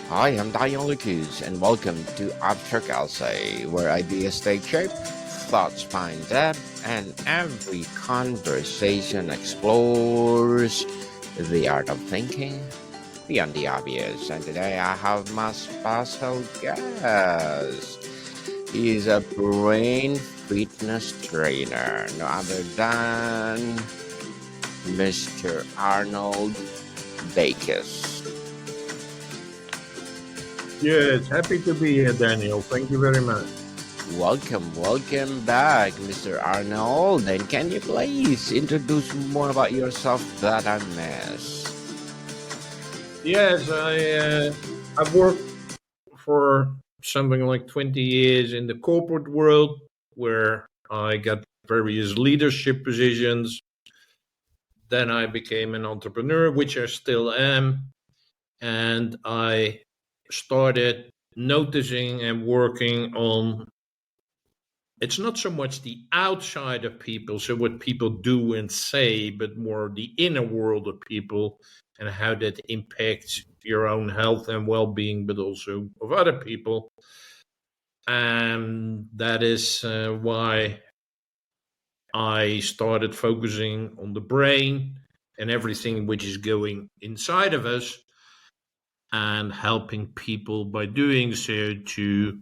Hi, I'm Arnold Beekes, and welcome to Abstract Essay, where ideas take shape, thoughts find depth, and every conversation explores the art of thinking beyond the obvious. And today I have my special guest. He is a brain fitness trainer, no other than Mr. Arnold Beekes. Yes, happy to be here, Daniel. Thank you very much. Welcome back, Mr. Arnold. And can you please introduce more about yourself that I missed? Yes, I've worked for something like 20 years in the corporate world, where I got various leadership positions. Then I became an entrepreneur, which I still am, and I started noticing and working on. It's not so much the outside of people, so what people do and say, but more the inner world of people and how that impacts your own health and well-being, but also of other people. And that is why I started focusing on the brain and everything which is going inside of us, and helping people by doing so to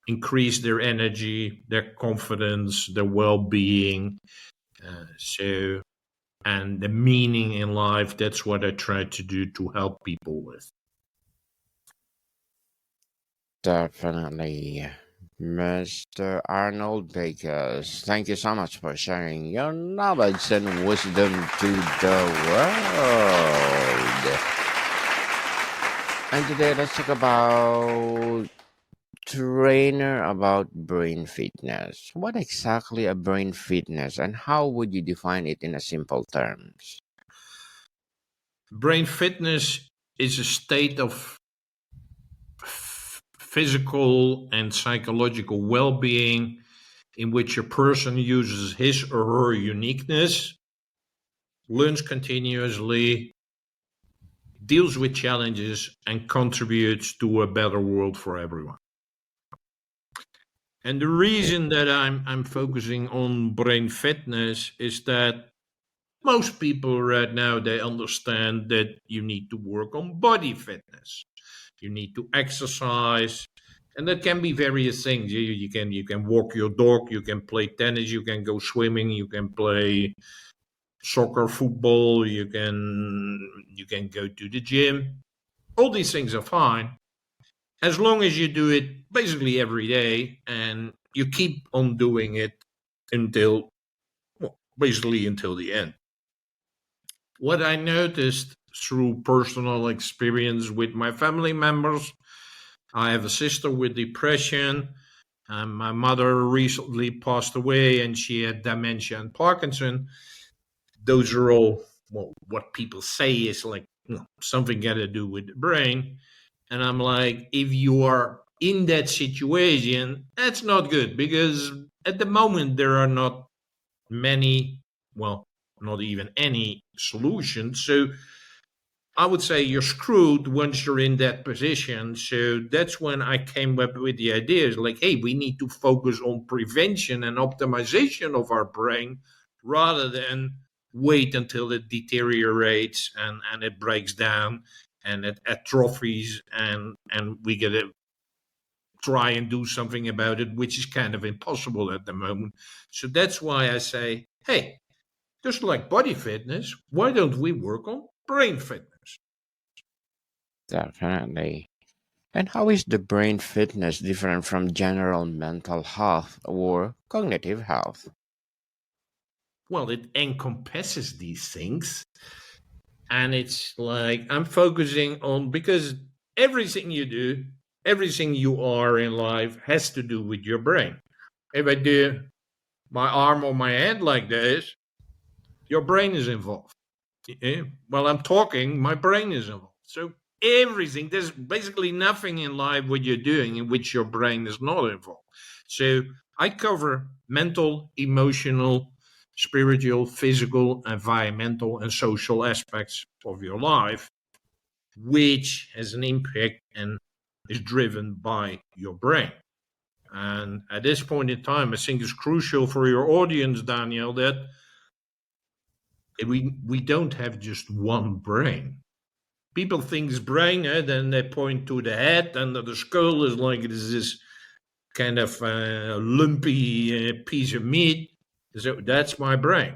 increase their energy, their confidence, their well-being. And the meaning in life. That's what I try to do to help people with. Definitely, Mr. Arnold Beekes. Thank you so much for sharing your knowledge and wisdom to the world. And today, let's talk about trainer about brain fitness. What exactly a brain fitness, and how would you define it in a simple terms? Brain fitness is a state of physical and psychological well-being in which a person uses his or her uniqueness, learns continuously, deals with challenges, and contributes to a better world for everyone. And the reason that I'm focusing on brain fitness is that most people right now, they understand that you need to work on body fitness. You need to exercise, and that can be various things. You can walk your dog, you can play tennis, you can go swimming, you can play soccer, football, you can go to the gym. All these things are fine as long as you do it basically every day, and you keep on doing it until, well, basically until the end. What I noticed through personal experience with my family members, I have a sister with depression, and my mother recently passed away, and she had dementia and Parkinson. Those are all, well, what people say is like, something got to do with the brain. And I'm like, if you are in that situation, that's not good, because at the moment there are not many, well, not even any solutions. So I would say you're screwed once you're in that position. So that's when I came up with the ideas like, hey, we need to focus on prevention and optimization of our brain rather than wait until it deteriorates and it breaks down and it atrophies, and we get to try and do something about it, which is kind of impossible at the moment. So that's why I say, hey, just like body fitness, why don't we work on brain fitness? Definitely. And how is the brain fitness different from general mental health or cognitive health? Well, it encompasses these things. And it's like I'm focusing on, because everything you do, everything you are in life has to do with your brain. If I do my arm or my head like this, your brain is involved. While I'm talking, my brain is involved. So everything, there's basically nothing in life what you're doing in which your brain is not involved. So I cover mental, emotional, spiritual, physical, environmental, and social aspects of your life. which has an impact and is driven by your brain. And at this point in time, I think it's crucial for your audience, Daniel, that we don't have just one brain. People think it's brain, then they point to the head, and the skull is like this kind of lumpy piece of meat. So that's my brain.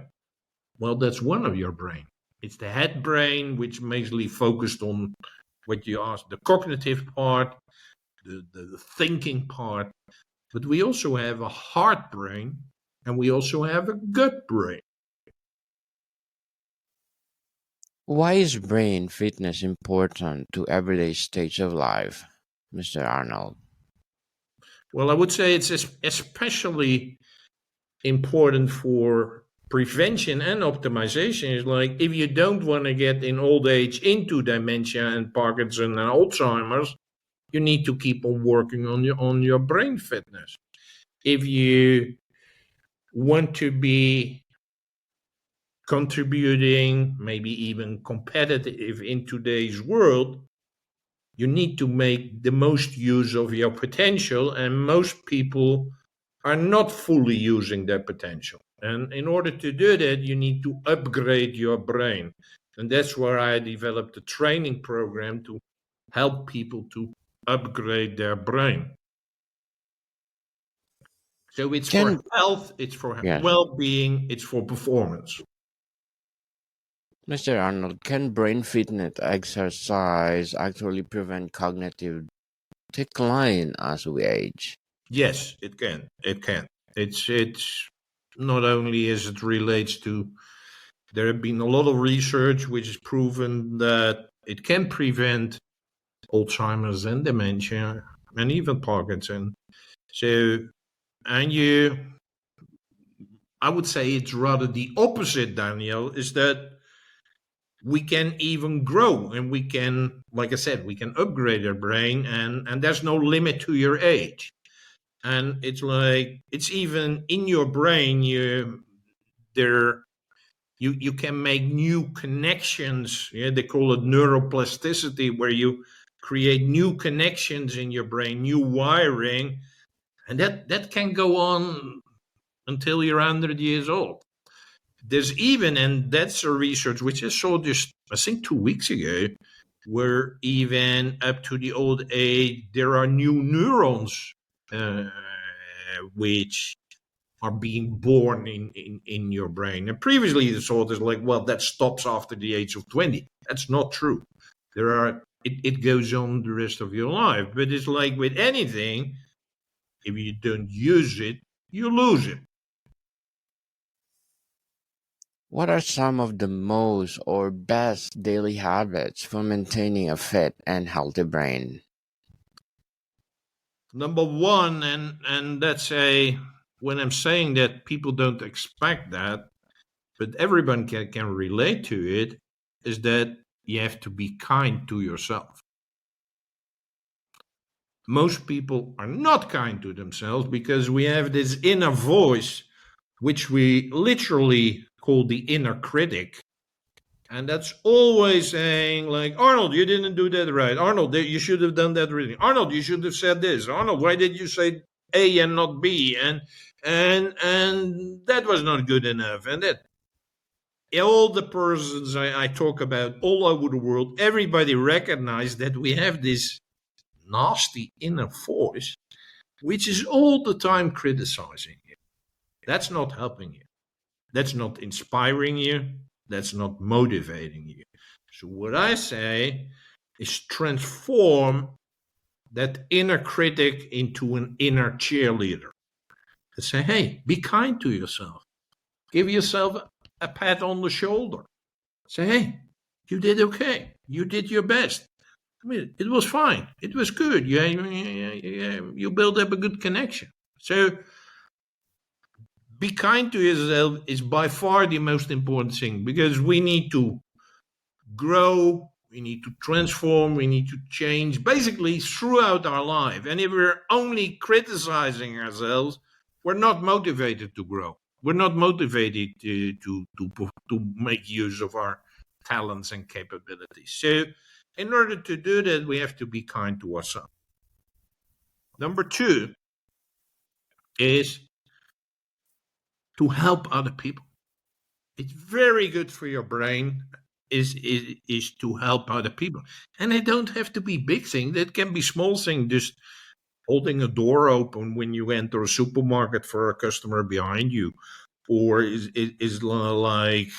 Well, that's one of your brain. It's the head brain, which mainly focused on what you asked, the cognitive part, the thinking part. But we also have a heart brain, and we also have a gut brain. Why is brain fitness important to everyday stage of life, Mr. Arnold? Well, I would say it's especially important for prevention and optimization. Is like if you don't want to get in old age into dementia and Parkinson and Alzheimer's, you need to keep on working on your brain fitness. If you want to be contributing, maybe even competitive in today's world, you need to make the most use of your potential, and most people are not fully using their potential. And in order to do that, you need to upgrade your brain. And that's where I developed a training program to help people to upgrade their brain. So it's Can for health, it's for yes, well-being, it's for performance. Mr. Arnold, can brain fitness exercise actually prevent cognitive decline as we age? Yes, it can. It can. It's not only as it relates to, there have been a lot of research which has proven that it can prevent Alzheimer's and dementia and even Parkinson. So, and I would say it's rather the opposite, Daniel, is that we can even grow, and we can, like I said, we can upgrade our brain, and there's no limit to your age. And it's like, it's even in your brain, there you can make new connections. Yeah, they call it neuroplasticity, where you create new connections in your brain, new wiring, and that can go on until you're 100 years old. There's even, and that's a research which I saw just, I think, 2 weeks ago, where even up to the old age, there are new neurons uh, which are being born in your brain. And previously, the thought is like, well, that stops after the age of 20. That's not true. It goes on the rest of your life. But it's like with anything, if you don't use it, you lose it. What are some of the most or best daily habits for maintaining a fit and healthy brain? Number one, and that's a, when I'm saying that, people don't expect that, but everyone can relate to it, is that you have to be kind to yourself. Most people are not kind to themselves because we have this inner voice, which we literally call the inner critic. And that's always saying, like, Arnold, you didn't do that right. Arnold, you should have done that right. Arnold, you should have said this. Arnold, why did you say A and not B? And that was not good enough. And that, all the persons I talk about all over the world, everybody recognize that we have this nasty inner voice, which is all the time criticizing you. That's not helping you. That's not inspiring you. That's not motivating you. So what I say is transform that inner critic into an inner cheerleader. And say, hey, be kind to yourself. Give yourself a pat on the shoulder. Say, hey, you did okay. You did your best. I mean, it was fine. It was good. You built up a good connection. So be kind to yourself is by far the most important thing, because we need to grow, we need to transform, we need to change basically throughout our life. And if we're only criticizing ourselves, we're not motivated to grow. We're not motivated to make use of our talents and capabilities. So In order to do that, we have to be kind to ourselves. Number two is to help other people. It's very good for your brain is to help other people. And they don't have to be big things. It can be small things, just holding a door open when you enter a supermarket for a customer behind you, or is like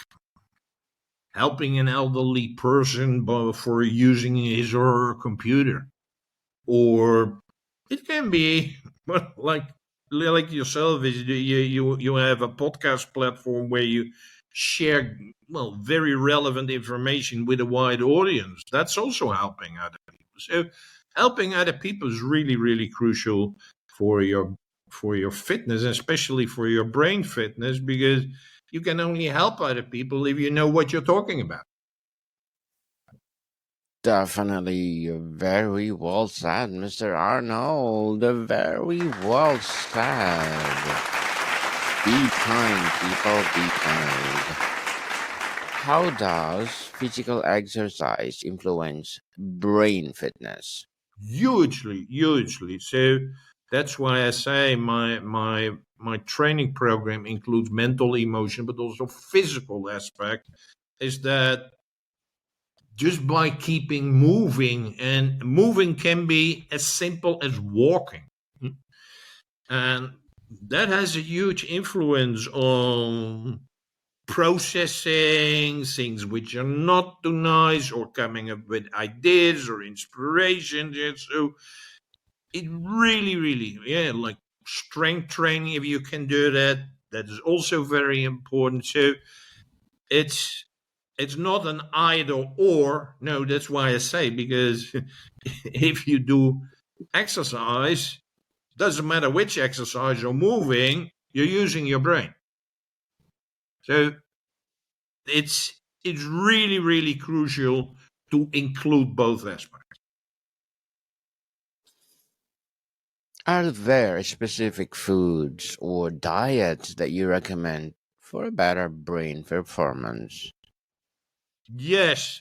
helping an elderly person for using his or her computer, or it can be well, like yourself is you have a podcast platform where you share very relevant information with a wide audience. That's also helping other people. So helping other people is really, really crucial for your fitness, especially for your brain fitness, because you can only help other people if you know what you're talking about. Definitely very well said, Mr. Arnold. Very well said. Be kind, people, be kind. How does physical exercise influence brain fitness? Hugely. So that's why I say my training program includes mental, emotion, but also physical aspect. Is that just by keeping moving, and moving can be as simple as walking, and that has a huge influence on processing things which are not too nice, or coming up with ideas or inspiration. Yeah, so it really, yeah, like strength training, if you can do that, that is also very important. So it's it's not an either or. No, that's why I say, because if you do exercise, doesn't matter which exercise you're moving, you're using your brain. So it's really crucial to include both aspects. Are there specific foods or diets that you recommend for a better brain performance? Yes,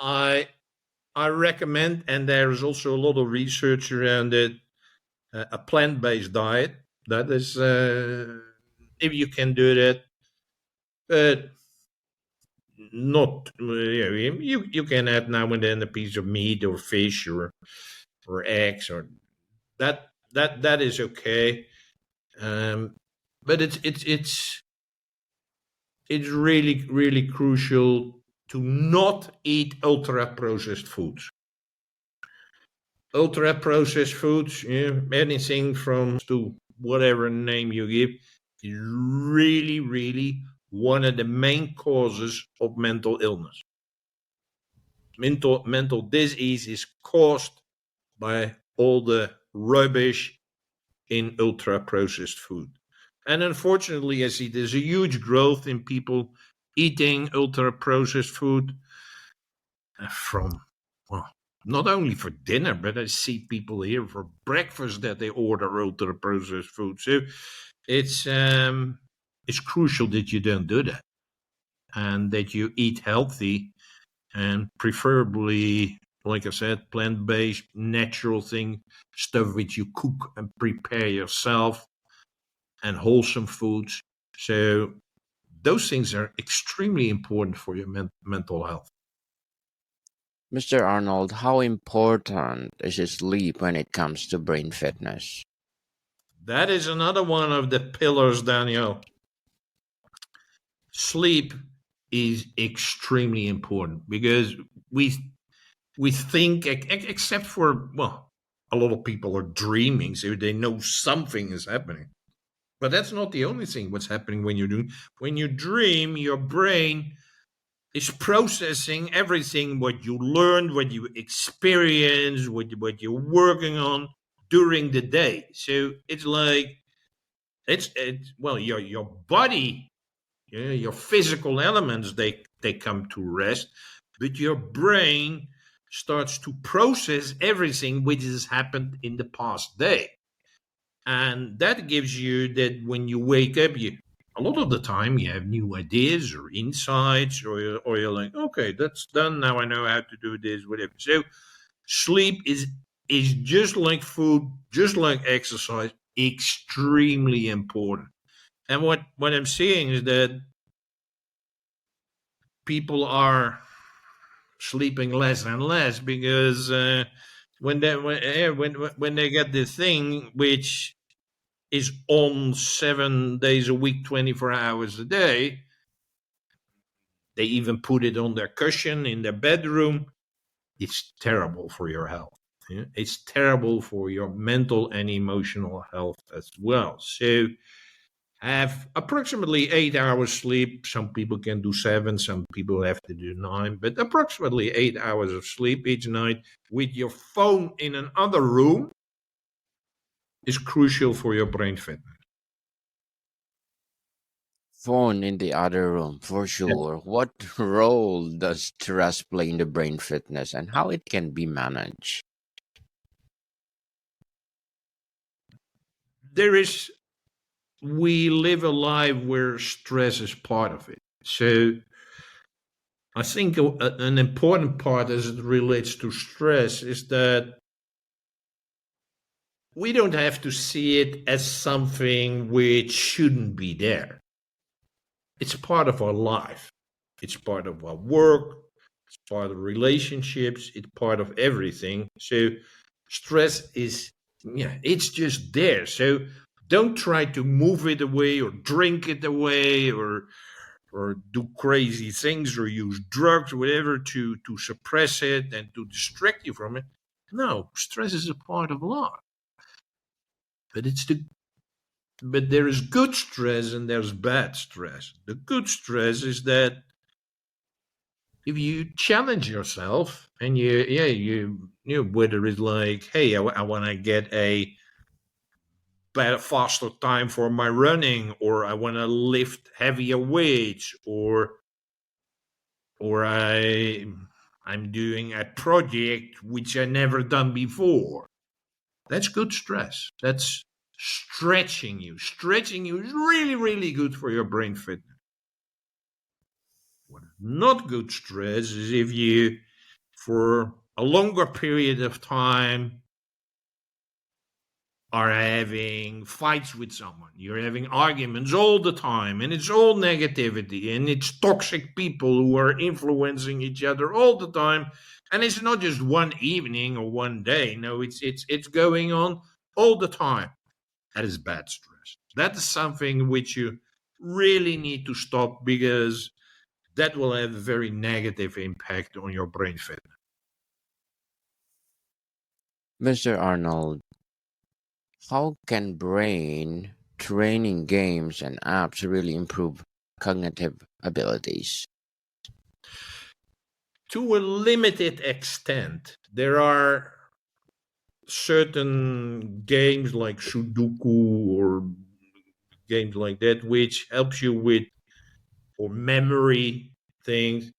I I recommend, and there is also a lot of research around it, a plant-based diet. That is, if you can do that, but not you can add now and then a piece of meat or fish or eggs, or that is okay. Um, but it's really crucial to not eat ultra processed foods. Ultra processed foods, yeah, anything from to whatever name you give, is really one of the main causes of mental illness. Mental disease is caused by all the rubbish in ultra processed food. And unfortunately, I see there's a huge growth in people eating ultra processed food from, well, not only for dinner, but I see people here for breakfast that they order ultra processed food. So it's um, it's crucial that you don't do that, and that you eat healthy, and preferably, like I said, plant based, natural thing, stuff which you cook and prepare yourself, and wholesome foods. So those things are extremely important for your mental health. Mr. Arnold, how important is sleep when it comes to brain fitness? That is another one of the pillars, Daniel. Sleep is extremely important, because we think, except for, a lot of people are dreaming, so they know something is happening. But that's not the only thing what's happening when you're doing. When you dream, your brain is processing everything what you learned, what you experienced, what you're working on during the day. So it's like your body, yeah, your physical elements, they come to rest, but your brain starts to process everything which has happened in the past day, and that gives you that when you wake up, a lot of the time you have new ideas or insights, or you're like, okay, that's done. Now I know how to do this, whatever. So sleep is just like food, just like exercise, extremely important. And what I'm seeing is that people are sleeping less and less because when they get this thing which is on 7 days a week, 24 hours a day, they even put it on their cushion in their bedroom. It's terrible for your health. Yeah? It's terrible for your mental and emotional health as well. So have approximately 8 hours sleep. Some people can do 7, some people have to do 9, but approximately 8 hours of sleep each night with your phone in another room is crucial for your brain fitness. Phone in the other room, for sure. What role does stress play in the brain fitness and how it can be managed? There is, we live a life where stress is part of it. So I think an important part as it relates to stress is that we don't have to see it as something which shouldn't be there. It's part of our life. It's part of our work. It's part of relationships. It's part of everything. So stress is, yeah, it's just there. So don't try to move it away or drink it away or do crazy things or use drugs or whatever to suppress it and to distract you from it. No, stress is a part of life. But it's the but there is good stress and there's bad stress. The good stress is that if you challenge yourself and you whether it's like, hey, I want to get a better, faster time for my running, or I want to lift heavier weights, or I'm doing a project which I never done before. That's good stress. That's stretching you. Stretching you is really, really good for your brain fitness. What is not good stress is if you, for a longer period of time, are having fights with someone. You're having arguments all the time, and it's all negativity, and it's toxic people who are influencing each other all the time. And it's not just one evening or one day. No, it's going on all the time. That is bad stress. That is something which you really need to stop because that will have a very negative impact on your brain fitness. Mr. Arnold, how can brain training games and apps really improve cognitive abilities? To a limited extent, there are certain games like Sudoku or games like that which helps you with or memory things.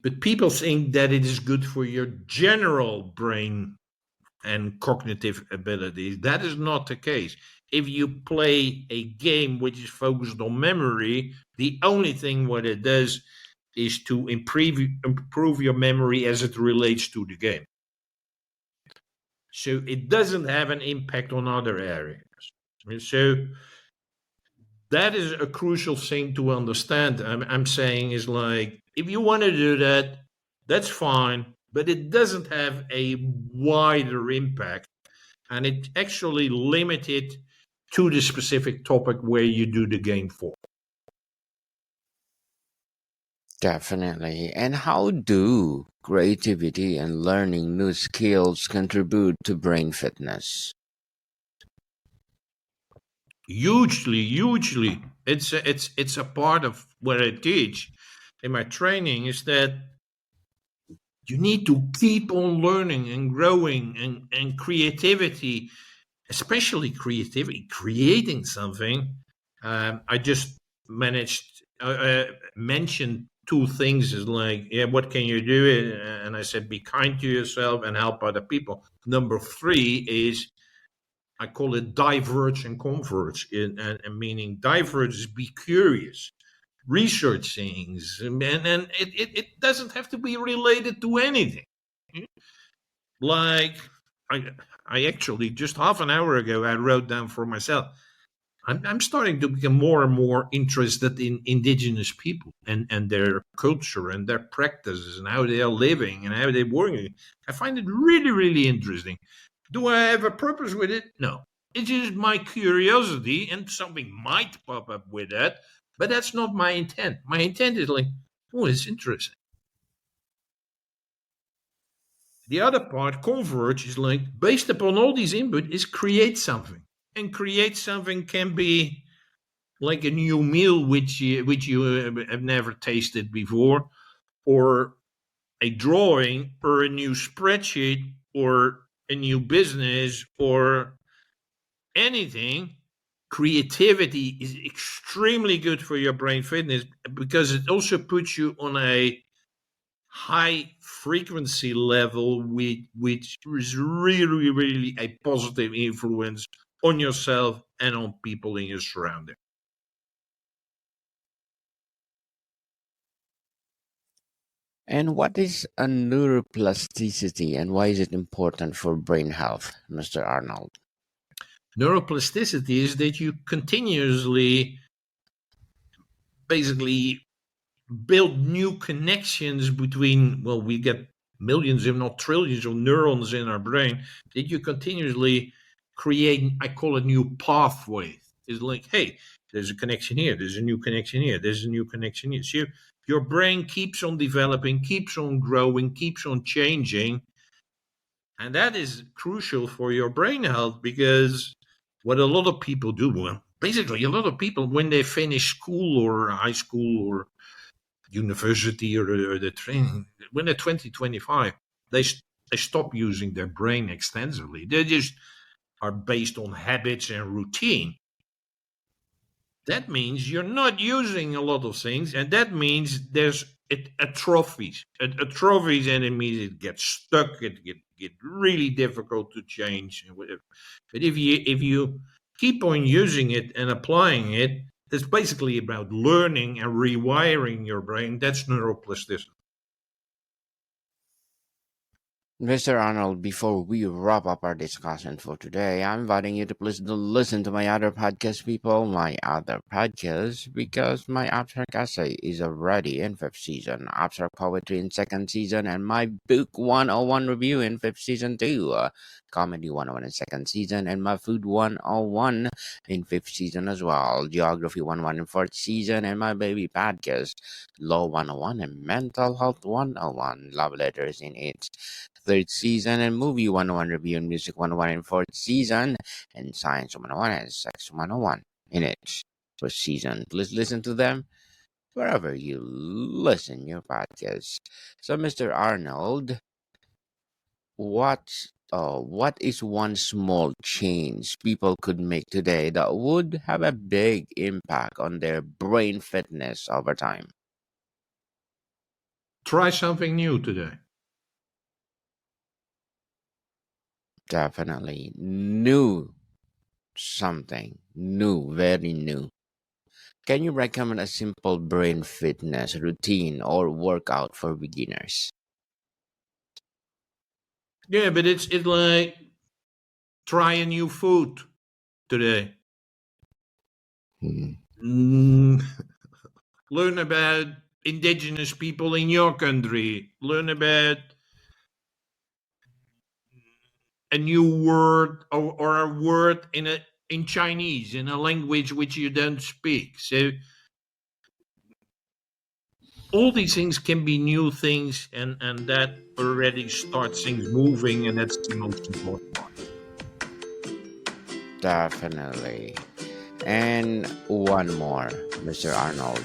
But people think that it is good for your general brain and cognitive abilities. That is not the case. If you play a game which is focused on memory, the only thing what it does is to improve your memory as it relates to the game. So it doesn't have an impact on other areas. So that is a crucial thing to understand. I'm saying is like, if you want to do that, that's fine, but it doesn't have a wider impact, and it actually limited to the specific topic where you do the game for. Definitely. And how do creativity and learning new skills contribute to brain fitness? Hugely, hugely. It's a part of what I teach in my training is that you need to keep on learning and growing, and creativity, especially creativity, creating something. I just mentioned two things is like, yeah, what can you do? And I said, be kind to yourself and help other people. Number three is I call it diverge and converge, and meaning diverge is be curious, research things, and it doesn't have to be related to anything. Like I actually just half an hour ago I wrote down for myself. I'm starting to become more and more interested in indigenous people and their culture and their practices and how they are living and how they're working. I find it really, really interesting. Do I have a purpose with it? No. It's just my curiosity, and something might pop up with that, but that's not my intent. My intent is like, oh, it's interesting. The other part, converge, is like based upon all these input, is create something. And create something can be like a new meal which you have never tasted before, or a drawing, or a new spreadsheet, or a new business, or anything. Creativity is extremely good for your brain fitness because it also puts you on a high frequency level, which is really, really a positive influence on yourself and on people in your surrounding. And what is a neuroplasticity and why is it important for brain health, Mr. Arnold? Neuroplasticity is that you continuously basically build new connections between, well, we get millions, if not trillions, of neurons in our brain, that you continuously create, I call it new pathways. It's like, hey, there's a connection here, there's a new connection here, there's a new connection here. So your brain keeps on developing, keeps on growing, keeps on changing. And that is crucial for your brain health because what a lot of people do, well, basically, a lot of people, when they finish school or high school or university or the training, when they're 20, 25, they stop using their brain extensively. They just are based on habits and routine. That means you're not using a lot of things, and that means it atrophies. It atrophies, and it means it gets stuck. It get really difficult to change and whatever. But if you keep on using it and applying it, it's basically about learning and rewiring your brain. That's neuroplasticity. Mr. Arnold, before we wrap up our discussion for today, I'm inviting you to please listen to my other podcast, people, my other podcast, because my abstract essay is already in fifth season, abstract poetry in second season, and my book 101 review in fifth season too, comedy 101 in second season, and my food 101 in fifth season as well, geography 101 in fourth season, and my baby podcast, law 101 and mental health 101, love letters in its third season, and movie 101 review and music 101 in fourth season, and science 101 and sex 101 in its first season. Please listen to them wherever you listen your podcast. So, Mr. Arnold, what is one small change people could make today that would have a big impact on their brain fitness over time? Try something new today. Definitely new, something new, very new. Can you recommend a simple brain fitness routine or workout for beginners? Yeah, but it's like try a new food today. Hmm. Mm, learn about indigenous people in your country. Learn about a new word, or a word in Chinese, in a language which you don't speak. So all these things can be new things, and that already starts things moving, and that's the most important part. Definitely. And one more, Mr. Arnold.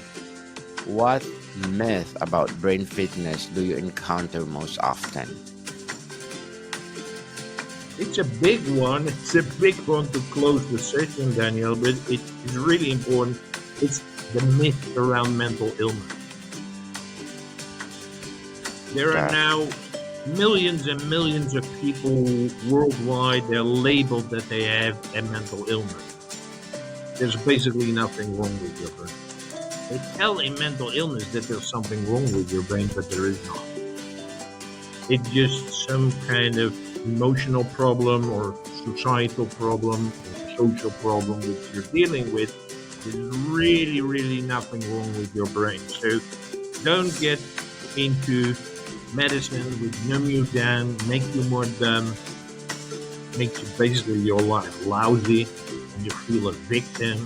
What myth about brain fitness do you encounter most often? It's a big one. It's a big one to close the session, Daniel, but it is really important. It's the myth around mental illness. There are That now millions and millions of people worldwide, they're labeled that they have a mental illness. There's basically nothing wrong with your brain. They tell a mental illness that there's something wrong with your brain, but there is not. It's just some kind of emotional problem or societal problem or social problem which you're dealing with. There's really, really nothing wrong with your brain. So don't get into medicine which numb you down, make you more dumb, makes you basically your life lousy, and you feel a victim.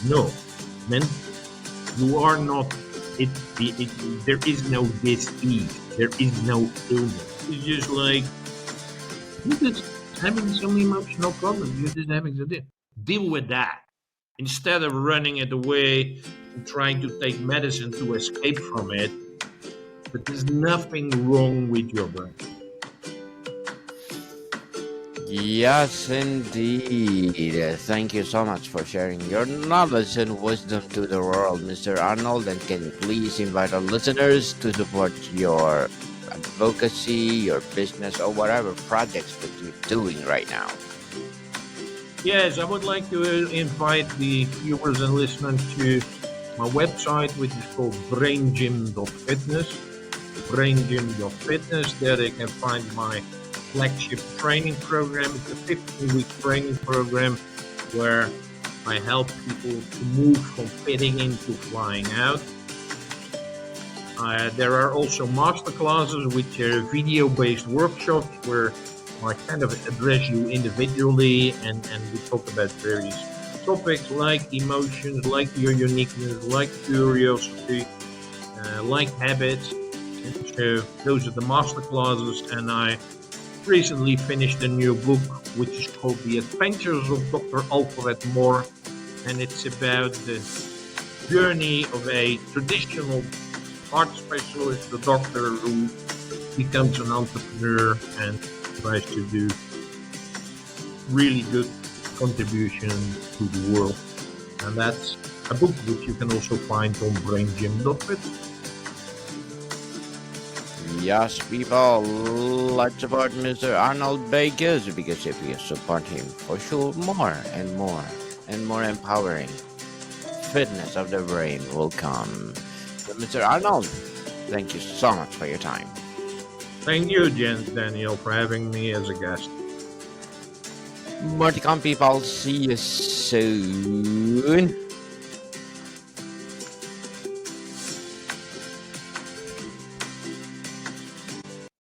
No, man, you are not. There is no disease. There is no illness. It's just like you're just having some emotional problems. You're just having to deal with that instead of running it away and trying to take medicine to escape from it. But there's nothing wrong with your brain. Yes, indeed. Thank you so much for sharing your knowledge and wisdom to the world, Mr. Arnold. And can you please invite our listeners to support your advocacy, your business, or whatever projects that you're doing right now? Yes, I would like to invite the viewers and listeners to my website, which is called braingym.fitness. Braingym.fitness. There they can find my flagship training program. It's a 15-week training program where I help people to move from fitting in to flying out. There are also master classes, which are video-based workshops where I kind of address you individually and we talk about various topics like emotions, like your uniqueness, like curiosity, like habits. And so those are the master classes, and I recently finished a new book which is called The Adventures of Dr. Alfred Moore, and it's about the journey of a traditional heart specialist, the doctor who becomes an entrepreneur and tries to do really good contribution to the world. And that's a book which you can also find on braingym.fit. Yes, people, let's support Mr. Arnold Beekes, because if you support him, for sure, more and more and more empowering fitness of the brain will come. So, Mr. Arnold, thank you so much for your time. Thank you, Daniel, for having me as a guest. More to come, people. See you soon.